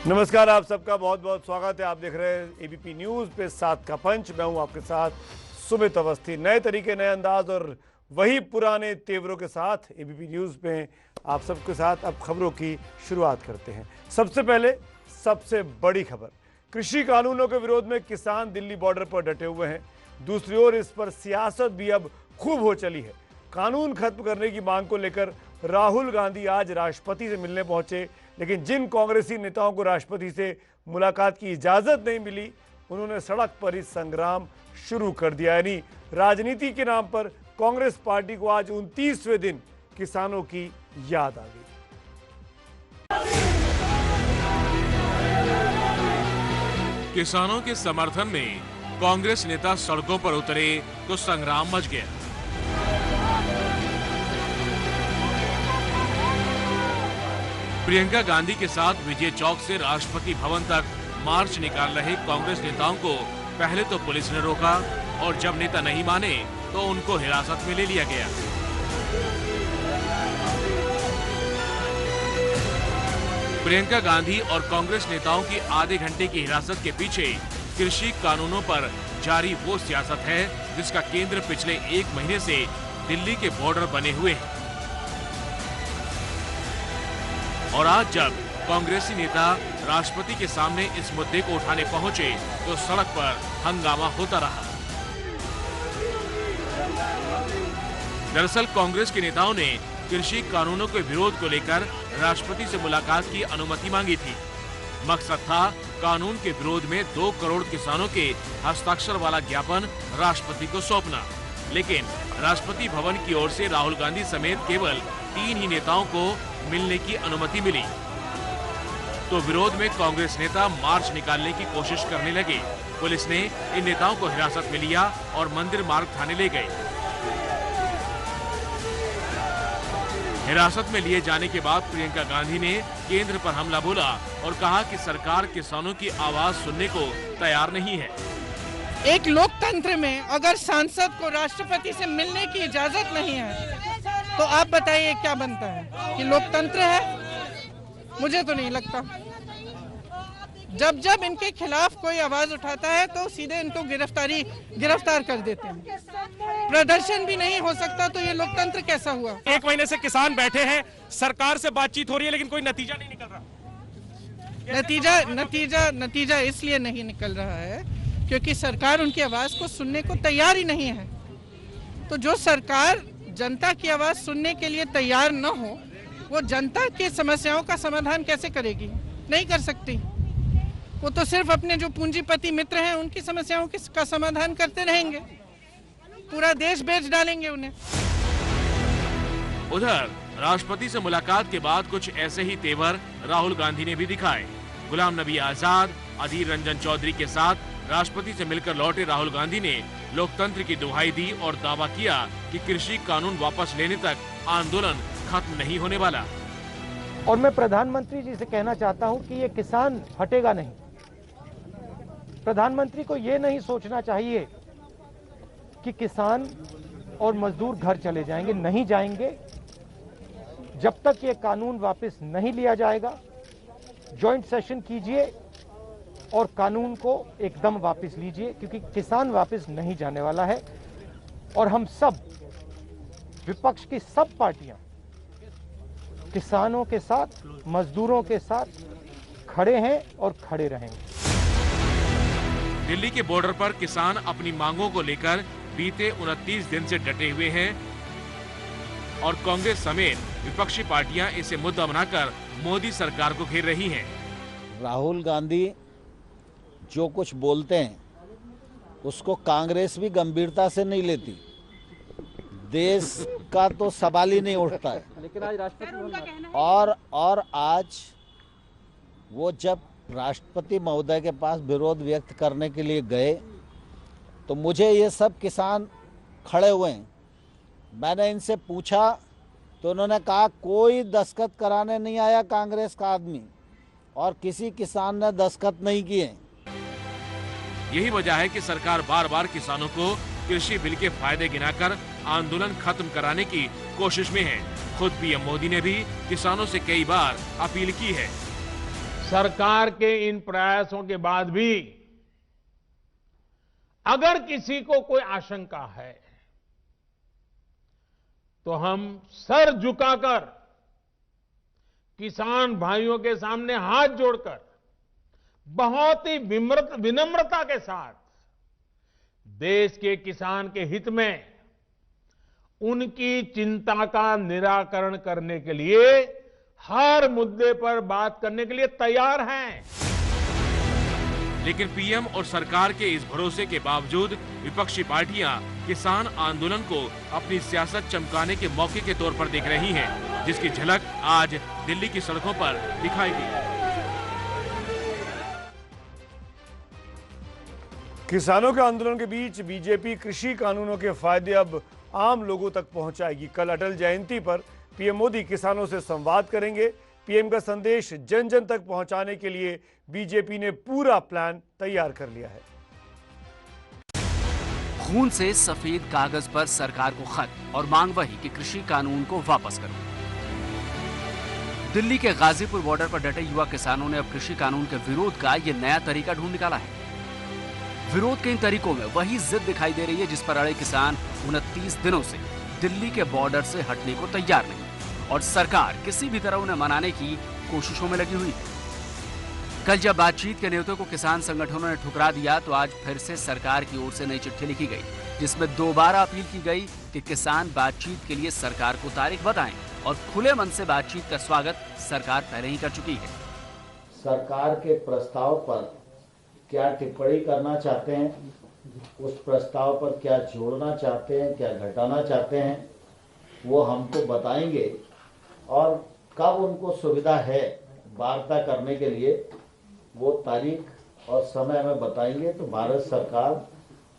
नमस्कार, आप सबका बहुत बहुत स्वागत है। आप देख रहे हैं एबीपी न्यूज पे सात का पंच। मैं हूं आपके साथ सुमित अवस्थी। नए तरीके, नए अंदाज और वही पुराने तेवरों के साथ एबीपी न्यूज पे आप सबके साथ अब खबरों की शुरुआत करते हैं। सबसे पहले सबसे बड़ी खबर, कृषि कानूनों के विरोध में किसान दिल्ली बॉर्डर पर डटे हुए हैं। दूसरी ओर इस पर सियासत भी अब खूब हो चली है। कानून खत्म करने की मांग को लेकर राहुल गांधी आज राष्ट्रपति से मिलने पहुंचे, लेकिन जिन कांग्रेसी नेताओं को राष्ट्रपति से मुलाकात की इजाजत नहीं मिली, उन्होंने सड़क पर ही संग्राम शुरू कर दिया। यानी राजनीति के नाम पर कांग्रेस पार्टी को आज 29वें दिन किसानों की याद आ गई। किसानों के समर्थन में कांग्रेस नेता सड़कों पर उतरे तो संग्राम मच गया। प्रियंका गांधी के साथ विजय चौक से राष्ट्रपति भवन तक मार्च निकाल रहे कांग्रेस नेताओं को पहले तो पुलिस ने रोका और जब नेता नहीं माने तो उनको हिरासत में ले लिया गया। प्रियंका गांधी और कांग्रेस नेताओं की आधे घंटे की हिरासत के पीछे कृषि कानूनों पर जारी वो सियासत है जिसका केंद्र पिछले एक महीने से दिल्ली के बॉर्डर बने हुए हैं। और आज जब कांग्रेसी नेता राष्ट्रपति के सामने इस मुद्दे को उठाने पहुंचे तो सड़क पर हंगामा होता रहा। दरअसल कांग्रेस के नेताओं ने कृषि कानूनों के विरोध को लेकर राष्ट्रपति से मुलाकात की अनुमति मांगी थी। मकसद था कानून के विरोध में 2 करोड़ किसानों के हस्ताक्षर वाला ज्ञापन राष्ट्रपति को सौंपना, लेकिन राष्ट्रपति भवन की ओर से राहुल गांधी समेत केवल 3 ही नेताओं को मिलने की अनुमति मिली। तो विरोध में कांग्रेस नेता मार्च निकालने की कोशिश करने लगे। पुलिस ने इन नेताओं को हिरासत में लिया और मंदिर मार्ग थाने ले गए। हिरासत में लिए जाने के बाद प्रियंका गांधी ने केंद्र पर हमला बोला और कहा कि सरकार किसानों की आवाज सुनने को तैयार नहीं है। एक लोकतंत्र में अगर सांसद को राष्ट्रपति से मिलने की इजाजत नहीं है तो आप बताइए क्या बनता है कि लोकतंत्र है? मुझे तो नहीं लगता। जब जब इनके खिलाफ कोई आवाज उठाता है तो सीधे इनको गिरफ्तार कर देते हैं। प्रदर्शन भी नहीं हो सकता तो ये लोकतंत्र कैसा हुआ? 1 महीने से किसान बैठे हैं, सरकार से बातचीत हो रही है लेकिन कोई नतीजा नहीं निकल रहा। नतीजा इसलिए नहीं निकल रहा है क्योंकि सरकार उनकी आवाज को सुनने को तैयार ही नहीं है। तो जो सरकार जनता की आवाज सुनने के लिए तैयार न हो, वो जनता की समस्याओं का समाधान कैसे करेगी? नहीं कर सकती। वो तो सिर्फ अपने जो पूंजीपति मित्र हैं उनकी समस्याओं का समाधान करते रहेंगे, पूरा देश बेच डालेंगे उन्हें। उधर राष्ट्रपति से मुलाकात के बाद कुछ ऐसे ही तेवर राहुल गांधी ने भी दिखाए। गुलाम नबी आजाद, अधीर रंजन चौधरी के साथ राष्ट्रपति से मिलकर लौटे राहुल गांधी ने लोकतंत्र की दुहाई दी और दावा किया कि कृषि कानून वापस लेने तक आंदोलन खत्म नहीं होने वाला। और मैं प्रधानमंत्री जी से कहना चाहता हूं कि ये किसान हटेगा नहीं। प्रधानमंत्री को ये नहीं सोचना चाहिए कि किसान और मजदूर घर चले जाएंगे, नहीं जाएंगे। जब तक ये कानून वापस नहीं लिया जाएगा, जॉइंट सेशन कीजिए और कानून को एकदम वापस लीजिए, क्योंकि किसान वापस नहीं जाने वाला है। और हम सब, विपक्ष की सब पार्टियां किसानों के साथ, मजदूरों के साथ खड़े हैं और खड़े रहेंगे। दिल्ली के बॉर्डर पर किसान अपनी मांगों को लेकर बीते 29 दिन से डटे हुए हैं और कांग्रेस समेत विपक्षी पार्टियां इसे मुद्दा बनाकर मोदी सरकार को घेर रही हैं। राहुल गांधी जो कुछ बोलते हैं उसको कांग्रेस भी गंभीरता से नहीं लेती। देश का तो सवाल ही नहीं उठता है। लेकिन आज राष्ट्रपति और आज वो जब राष्ट्रपति महोदय के पास विरोध व्यक्त करने के लिए गए तो मुझे ये सब किसान खड़े हुए हैं। मैंने इनसे पूछा तो उन्होंने कहा कोई दस्तखत कराने नहीं आया कांग्रेस का आदमी और किसी किसान ने दस्तखत नहीं किए। यही वजह है कि सरकार बार बार किसानों को कृषि बिल के फायदे गिनाकर आंदोलन खत्म कराने की कोशिश में है। खुद पीएम मोदी ने भी किसानों से कई बार अपील की है। सरकार के इन प्रयासों के बाद भी अगर किसी को कोई आशंका है तो हम सर झुकाकर किसान भाइयों के सामने हाथ जोड़कर बहुत ही विनम्रता के साथ देश के किसान के हित में उनकी चिंता का निराकरण करने के लिए हर मुद्दे पर बात करने के लिए तैयार हैं। लेकिन पीएम और सरकार के इस भरोसे के बावजूद विपक्षी पार्टियां किसान आंदोलन को अपनी सियासत चमकाने के मौके के तौर पर देख रही हैं, जिसकी झलक आज दिल्ली की सड़कों पर दिखाई दी। किसानों के आंदोलन के बीच बीजेपी कृषि कानूनों के फायदे अब आम लोगों तक पहुंचाएगी। कल अटल जयंती पर पीएम मोदी किसानों से संवाद करेंगे। पीएम का संदेश जन जन तक पहुंचाने के लिए बीजेपी ने पूरा प्लान तैयार कर लिया है। खून से सफेद कागज पर सरकार को खत और मांग वही कि कृषि कानून को वापस करो। दिल्ली के गाजीपुर बॉर्डर पर डटे युवा किसानों ने अब कृषि कानून के विरोध का ये नया तरीका ढूंढ निकाला है। विरोध के इन तरीकों में वही जिद दिखाई दे रही है जिस पर अड़े किसान 29 दिनों से दिल्ली के बॉर्डर से हटने को तैयार नहीं और सरकार किसी भी तरह उन्हें मनाने की कोशिशों में लगी हुई है। कल जब बातचीत के न्योते को किसान संगठनों ने ठुकरा दिया तो आज फिर से सरकार की ओर से नई चिट्ठी लिखी गई जिसमें दोबारा अपील की गई कि किसान बातचीत के लिए सरकार को तारीख बताएं और खुले मन से बातचीत का स्वागत सरकार पहले ही कर चुकी है। सरकार के प्रस्ताव पर क्या टिप्पणी करना चाहते हैं, उस प्रस्ताव पर क्या जोड़ना चाहते हैं, क्या घटाना चाहते हैं, वो हमको बताएंगे और कब उनको सुविधा है वार्ता करने के लिए वो तारीख और समय हमें बताएंगे। तो भारत सरकार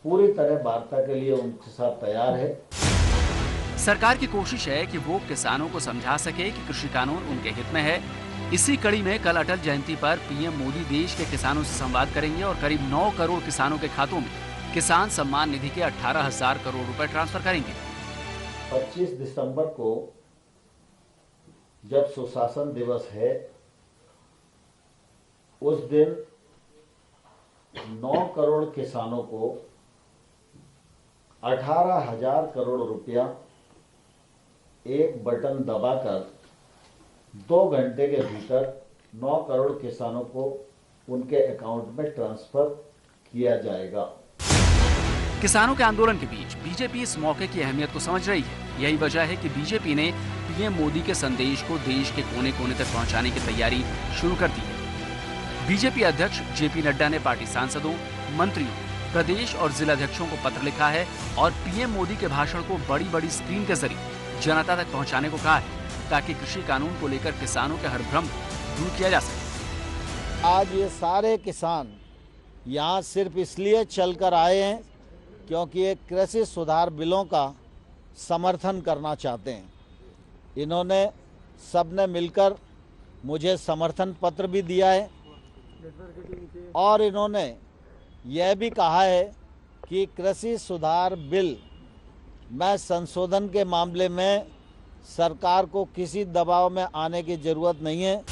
पूरी तरह वार्ता के लिए उनके साथ तैयार है। सरकार की कोशिश है कि वो किसानों को समझा सके कि कृषि कानून उनके हित में है। इसी कड़ी में कल अटल जयंती पर पीएम मोदी देश के किसानों से संवाद करेंगे और करीब 9 करोड़ किसानों के खातों में किसान सम्मान निधि के 18,000 करोड़ रुपए ट्रांसफर करेंगे। 25 दिसंबर को जब सुशासन दिवस है उस दिन 9 करोड़ किसानों को 18,000 करोड़ रुपया एक बटन दबाकर 2 घंटे के भीतर 9 करोड़ किसानों को उनके अकाउंट में ट्रांसफर किया जाएगा। किसानों के आंदोलन के बीच बीजेपी इस मौके की अहमियत को समझ रही है। यही वजह है कि बीजेपी ने पीएम मोदी के संदेश को देश के कोने कोने तक पहुंचाने की तैयारी शुरू कर दी है। बीजेपी अध्यक्ष जेपी नड्डा ने पार्टी सांसदों, मंत्रियों, प्रदेश और जिलाध्यक्षों को पत्र लिखा है और पीएम मोदी के भाषण को बड़ी बड़ी स्क्रीन के जरिए जनता तक पहुंचाने को कहा है ताकि कृषि कानून को लेकर किसानों के हर भ्रम दूर किया जा सके। आज ये सारे किसान यहाँ सिर्फ इसलिए चलकर आए हैं क्योंकि ये कृषि सुधार बिलों का समर्थन करना चाहते हैं। इन्होंने सबने मिलकर मुझे समर्थन पत्र भी दिया है और इन्होंने यह भी कहा है कि कृषि सुधार बिल में संशोधन के मामले में सरकार को किसी दबाव में आने की जरूरत नहीं है।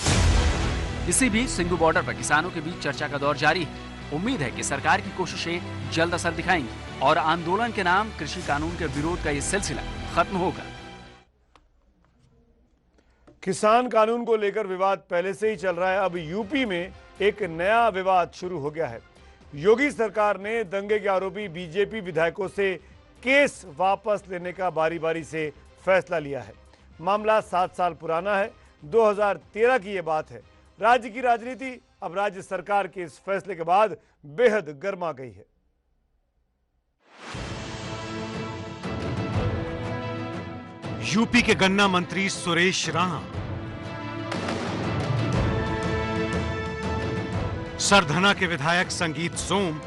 इसी बीच सिंघू बॉर्डर पर किसानों के बीच चर्चा का दौर जारी है। उम्मीद है कि सरकार की कोशिशें जल्द असर दिखाएंगी और आंदोलन के नाम कृषि कानून के विरोध का ये सिलसिला खत्म होगा। किसान कानून को लेकर विवाद पहले से ही चल रहा है। अब यूपी में एक नया विवाद शुरू हो गया है। योगी सरकार ने दंगे के आरोपी बीजेपी विधायकों से केस वापस लेने का बारी बारी से फैसला लिया है। मामला 7 साल पुराना है, 2013 की ये बात है। राज्य की राजनीति अब राज्य सरकार के इस फैसले के बाद बेहद गर्मा गई है। यूपी के गन्ना मंत्री सुरेश राणा, सरधना के विधायक संगीत सोम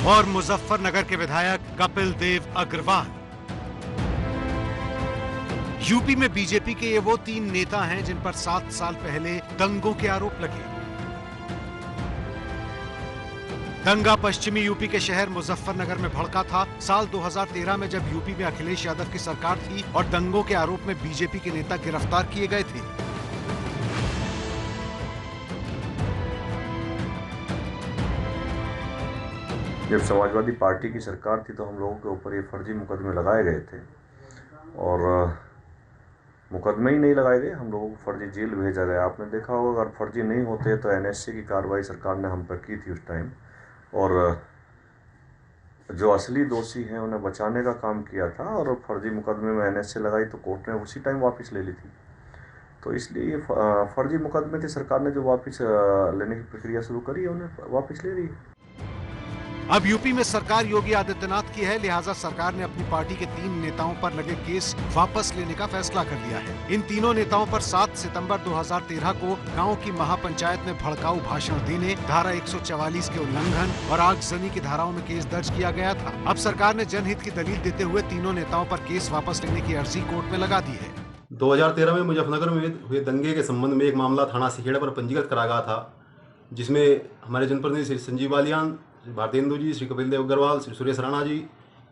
और मुजफ्फरनगर के विधायक कपिल देव अग्रवाल। यूपी में बीजेपी के ये वो 3 नेता हैं जिन पर 7 साल पहले दंगों के आरोप लगे। दंगा पश्चिमी यूपी के शहर मुजफ्फरनगर में भड़का था। साल 2013 में जब यूपी में अखिलेश यादव की सरकार थी और दंगों के आरोप में बीजेपी के नेता गिरफ्तार किए गए थे। जब समाजवादी पार्टी की सरकार थी तो हम लोगों के ऊपर ये फर्जी मुकदमे लगाए गए थे और मुकदमे ही नहीं लगाए गए, हम लोगों को फर्जी जेल भेजा गया। आपने देखा होगा अगर फर्जी नहीं होते तो एनएसए की कार्रवाई सरकार ने हम पर की थी उस टाइम, और जो असली दोषी हैं उन्हें बचाने का काम किया था, और फर्जी मुकदमे में एनएसए लगाई तो कोर्ट ने उसी टाइम वापस ले ली थी। तो इसलिए ये फर्जी मुकदमे थे, सरकार ने जो वापस लेने की प्रक्रिया शुरू करी है उन्हें वापस ले रही है। अब यूपी में सरकार योगी आदित्यनाथ की है, लिहाजा सरकार ने अपनी पार्टी के 3 नेताओं पर लगे केस वापस लेने का फैसला कर लिया है। इन तीनों नेताओं पर 7 सितंबर 2013 को गांव की महापंचायत में भड़काऊ भाषण देने, धारा 144 के उल्लंघन और आगजनी की धाराओं में केस दर्ज किया गया था। अब सरकार ने जनहित की दलील देते हुए तीनों नेताओं पर केस वापस लेने की अर्जी कोर्ट में लगा दी है। 2013 में मुजफ्फरनगर में हुए दंगे के संबंध में एक मामला थाना सिखेड़ा पर पंजीकृत करा गया था, जिसमें हमारे जनप्रतिनिधि श्री संजीव बालियान, श्री भारतेंदु जी, श्री कपिल देव अग्रवाल, श्री सुरेश राणा जी,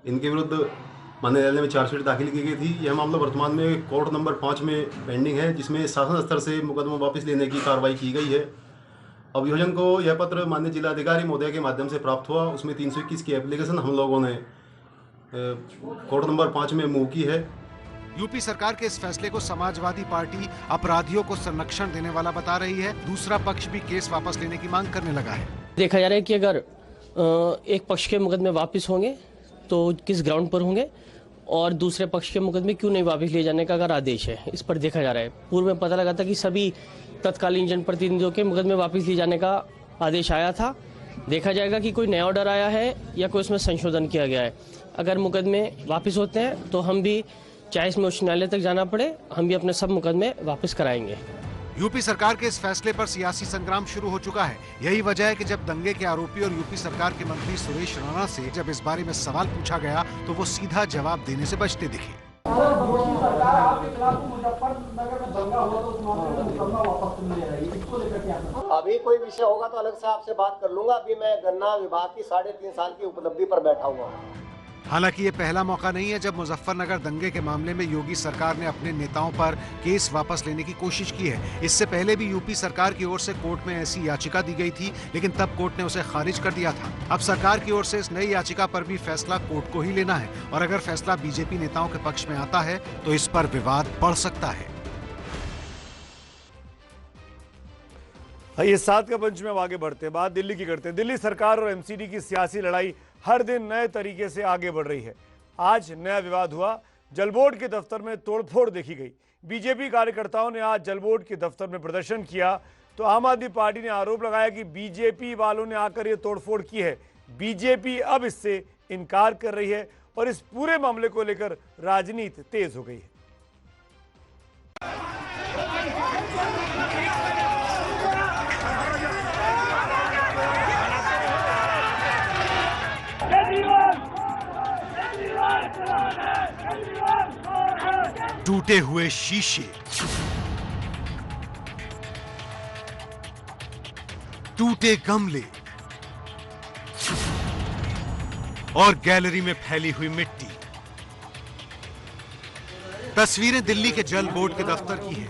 इनके विरुद्ध माननीय न्यायालय में चार्जशीट दाखिल की गई थी। यह मामला वर्तमान में कोर्ट नंबर 5 में पेंडिंग है, जिसमें शासन स्तर से मुकदमा वापस लेने की कार्रवाई की गई है। अभियोजन को यह पत्र माननीय जिलाधिकारी महोदय के माध्यम से प्राप्त हुआ, उसमें 321 की एप्लीकेशन हम लोगों ने कोर्ट नंबर 5 में मूव की है। यूपी सरकार के इस फैसले को समाजवादी पार्टी अपराधियों को संरक्षण देने वाला बता रही है। दूसरा पक्ष भी केस वापस लेने की मांग करने लगा है। देखा जा रहा है कि अगर एक पक्ष के मुकदमे वापस होंगे तो किस ग्राउंड पर होंगे और दूसरे पक्ष के मुकदमे क्यों नहीं वापस ले जाने का अगर आदेश है, इस पर देखा जा रहा है। पूर्व में पता लगा था कि सभी तत्कालीन जनप्रतिनिधियों के मुकदमे वापस ले जाने का आदेश आया था। देखा जाएगा कि कोई नया ऑर्डर आया है या कोई उसमें संशोधन किया गया है। अगर मुकदमे वापस होते हैं तो हम भी, चाहे इसमें उच्च न्यायालय तक जाना पड़े, हम भी अपने सब मुकदमे वापस कराएंगे। यूपी सरकार के इस फैसले पर सियासी संग्राम शुरू हो चुका है। यही वजह है कि जब दंगे के आरोपी और यूपी सरकार के मंत्री सुरेश राणा से जब इस बारे में सवाल पूछा गया तो वो सीधा जवाब देने से बचते दिखे। अभी कोई विषय होगा तो अलग से आपसे बात कर लूंगा। अभी मैं गन्ना विभाग की 3.5 साल की उपलब्धि पर बैठा हुआ हूँ। हालांकि ये पहला मौका नहीं है जब मुजफ्फरनगर दंगे के मामले में योगी सरकार ने अपने नेताओं पर केस वापस लेने की कोशिश की है। इससे पहले भी यूपी सरकार की ओर से कोर्ट में ऐसी याचिका दी गई थी, लेकिन तब कोर्ट ने उसे खारिज कर दिया था। अब सरकार की ओर से इस नई याचिका पर भी फैसला कोर्ट को ही लेना है, और अगर फैसला बीजेपी नेताओं के पक्ष में आता है तो इस पर विवाद बढ़ सकता है। ये 7 का पंच में अब आगे बढ़ते हैं, बात दिल्ली की करते हैं। दिल्ली सरकार और एमसीडी की सियासी लड़ाई हर दिन नए तरीके से आगे बढ़ रही है। आज नया विवाद हुआ, जल बोर्ड के दफ्तर में तोड़फोड़ देखी गई। बीजेपी कार्यकर्ताओं ने आज जल बोर्ड के दफ्तर में प्रदर्शन किया तो आम आदमी पार्टी ने आरोप लगाया कि बीजेपी वालों ने आकर ये तोड़फोड़ की है। बीजेपी अब इससे इनकार कर रही है और इस पूरे मामले को लेकर राजनीति तेज हो गई है। टूटे हुए शीशे, टूटे गमले और गैलरी में फैली हुई मिट्टी। तस्वीरें दिल्ली के जल बोर्ड के दफ्तर की है।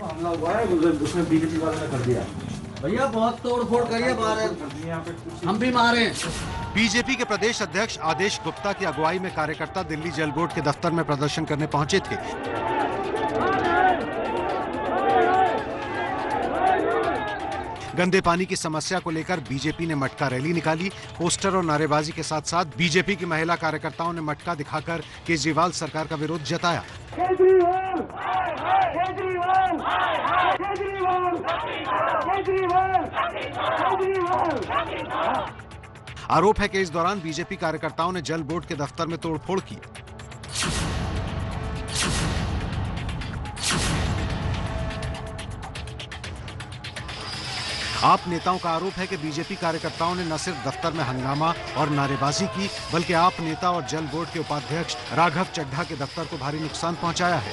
भैया बहुत तोड़फोड़ करिए, हम भी मारे। बीजेपी के प्रदेश अध्यक्ष आदेश गुप्ता की अगुवाई में कार्यकर्ता दिल्ली जल बोर्ड के दफ्तर में प्रदर्शन करने पहुंचे थे। गंदे पानी की समस्या को लेकर बीजेपी ने मटका रैली निकाली। पोस्टर और नारेबाजी के साथ साथ बीजेपी की महिला कार्यकर्ताओं ने मटका दिखाकर केजरीवाल सरकार का विरोध जताया। केजरीवाल, केजरीवाल, केजरीवाल, केजरीवाल, केजरीवाल। आरोप है कि इस दौरान बीजेपी कार्यकर्ताओं ने जल बोर्ड के दफ्तर में तोड़फोड़ की। आप नेताओं का आरोप है कि बीजेपी कार्यकर्ताओं ने न सिर्फ दफ्तर में हंगामा और नारेबाजी की, बल्कि आप नेता और जल बोर्ड के उपाध्यक्ष राघव चड्ढा के दफ्तर को भारी नुकसान पहुंचाया है।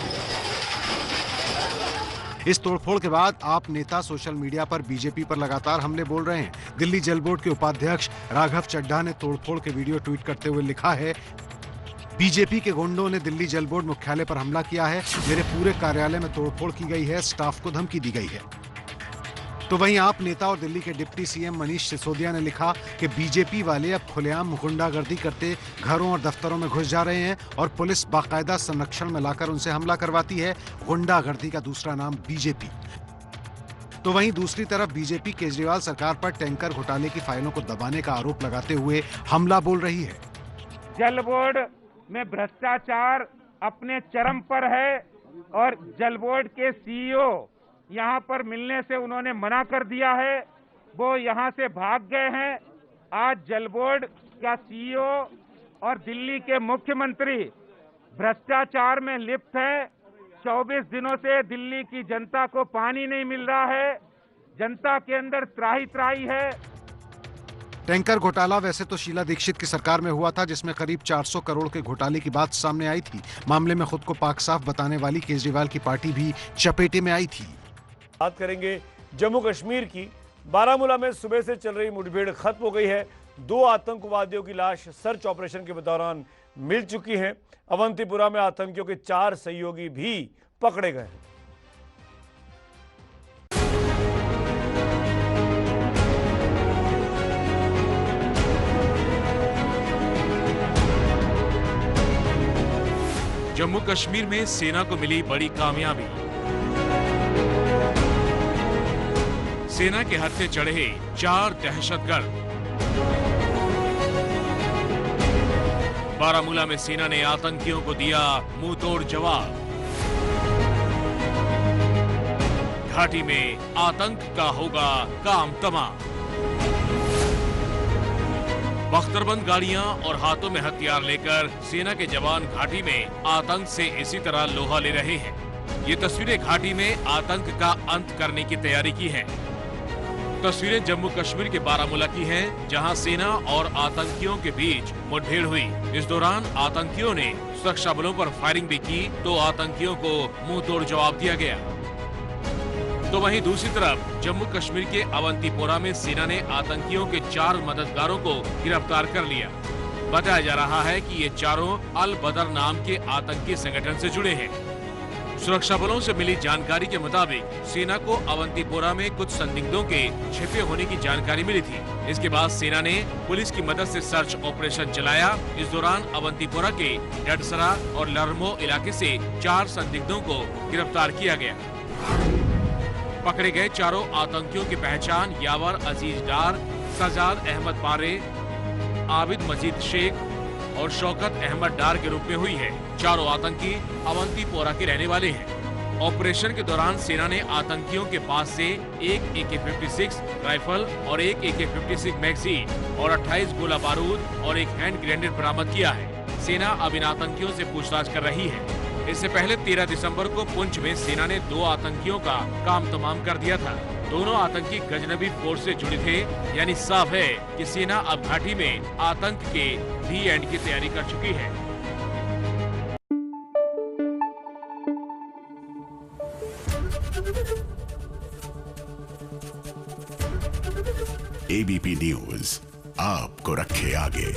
इस तोड़फोड़ के बाद आप नेता सोशल मीडिया पर बीजेपी पर लगातार हमले बोल रहे हैं। दिल्ली जल बोर्ड के उपाध्यक्ष राघव चड्ढा ने तोड़फोड़ के वीडियो ट्वीट करते हुए लिखा है, बीजेपी के गुंडों ने दिल्ली जल बोर्ड मुख्यालय पर हमला किया है। मेरे पूरे कार्यालय में तोड़फोड़ की गई है, स्टाफ को धमकी दी गई है। तो वहीं आप नेता और दिल्ली के डिप्टी सीएम मनीष सिसोदिया ने लिखा कि बीजेपी वाले अब खुलेआम गुंडागर्दी करते घरों और दफ्तरों में घुस जा रहे हैं और पुलिस बाकायदा संरक्षण में लाकर उनसे हमला करवाती है। गुंडागर्दी का दूसरा नाम बीजेपी। तो वहीं दूसरी तरफ बीजेपी केजरीवाल सरकार पर टैंकर घोटाले की फाइलों को दबाने का आरोप लगाते हुए हमला बोल रही है। जल बोर्ड में भ्रष्टाचार अपने चरम पर है और जल बोर्ड के सीईओ यहाँ पर मिलने से उन्होंने मना कर दिया है, वो यहाँ से भाग गए हैं। आज जल बोर्ड का सीईओ और दिल्ली के मुख्यमंत्री भ्रष्टाचार में लिप्त है। 24 दिनों से दिल्ली की जनता को पानी नहीं मिल रहा है, जनता के अंदर त्राही त्राही है। टैंकर घोटाला वैसे तो शीला दीक्षित की सरकार में हुआ था, जिसमें करीब 400 करोड़ के घोटाले की बात सामने आई थी। मामले में खुद को पाक साफ बताने वाली केजरीवाल की पार्टी भी चपेटे में आई थी। बात करेंगे जम्मू कश्मीर की। बारामूला में सुबह से चल रही मुठभेड़ खत्म हो गई है। 2 आतंकवादियों की लाश सर्च ऑपरेशन के दौरान मिल चुकी है। अवंतीपुरा में आतंकियों के 4 सहयोगी भी पकड़े गए हैं। जम्मू कश्मीर में सेना को मिली बड़ी कामयाबी। सेना के हत्थे चढ़े 4 दहशतगर्द। बारामूला में सेना ने आतंकियों को दिया मुंहतोड़ जवाब। घाटी में आतंक का होगा काम तमाम। बख्तरबंद गाड़ियां और हाथों में हथियार लेकर सेना के जवान घाटी में आतंक से इसी तरह लोहा ले रहे हैं। ये तस्वीरें घाटी में आतंक का अंत करने की तैयारी की है। तस्वीरें जम्मू कश्मीर के बारामूला की हैं, जहां सेना और आतंकियों के बीच मुठभेड़ हुई। इस दौरान आतंकियों ने सुरक्षा बलों पर फायरिंग भी की तो आतंकियों को मुंहतोड़ जवाब दिया गया। तो वहीं दूसरी तरफ जम्मू कश्मीर के अवंतीपोरा में सेना ने आतंकियों के 4 मददगारों को गिरफ्तार कर लिया। बताया जा रहा है कि ये चारों अल बदर नाम के आतंकी संगठन से जुड़े हैं। सुरक्षा बलों से मिली जानकारी के मुताबिक सेना को अवंतीपोरा में कुछ संदिग्धों के छिपे होने की जानकारी मिली थी। इसके बाद सेना ने पुलिस की मदद से सर्च ऑपरेशन चलाया। इस दौरान अवंतीपोरा के डडसरा और लरमो इलाके से 4 संदिग्धों को गिरफ्तार किया गया। पकड़े गए चारों आतंकियों की पहचान यावर अजीज डार, सजाद अहमद पारे, आबिद मजीद शेख और शौकत अहमद डार के रूप में हुई है। चारों आतंकी अवंतीपोरा के रहने वाले हैं। ऑपरेशन के दौरान सेना ने आतंकियों के पास से एक AK-56 राइफल और एक AK-56 मैगजीन और 28 गोला बारूद और एक हैंड ग्रेनेड बरामद किया है। सेना अब इन आतंकियों से पूछताछ कर रही है। इससे पहले 13 दिसंबर को पुंछ में सेना ने 2 आतंकियों का काम तमाम कर दिया था। दोनों आतंकी गजनबी फोर्स से जुड़े थे, यानी साफ है कि सेना अब घाटी में आतंक के दी एंड की तैयारी कर चुकी है। ABP न्यूज आपको रखे आगे।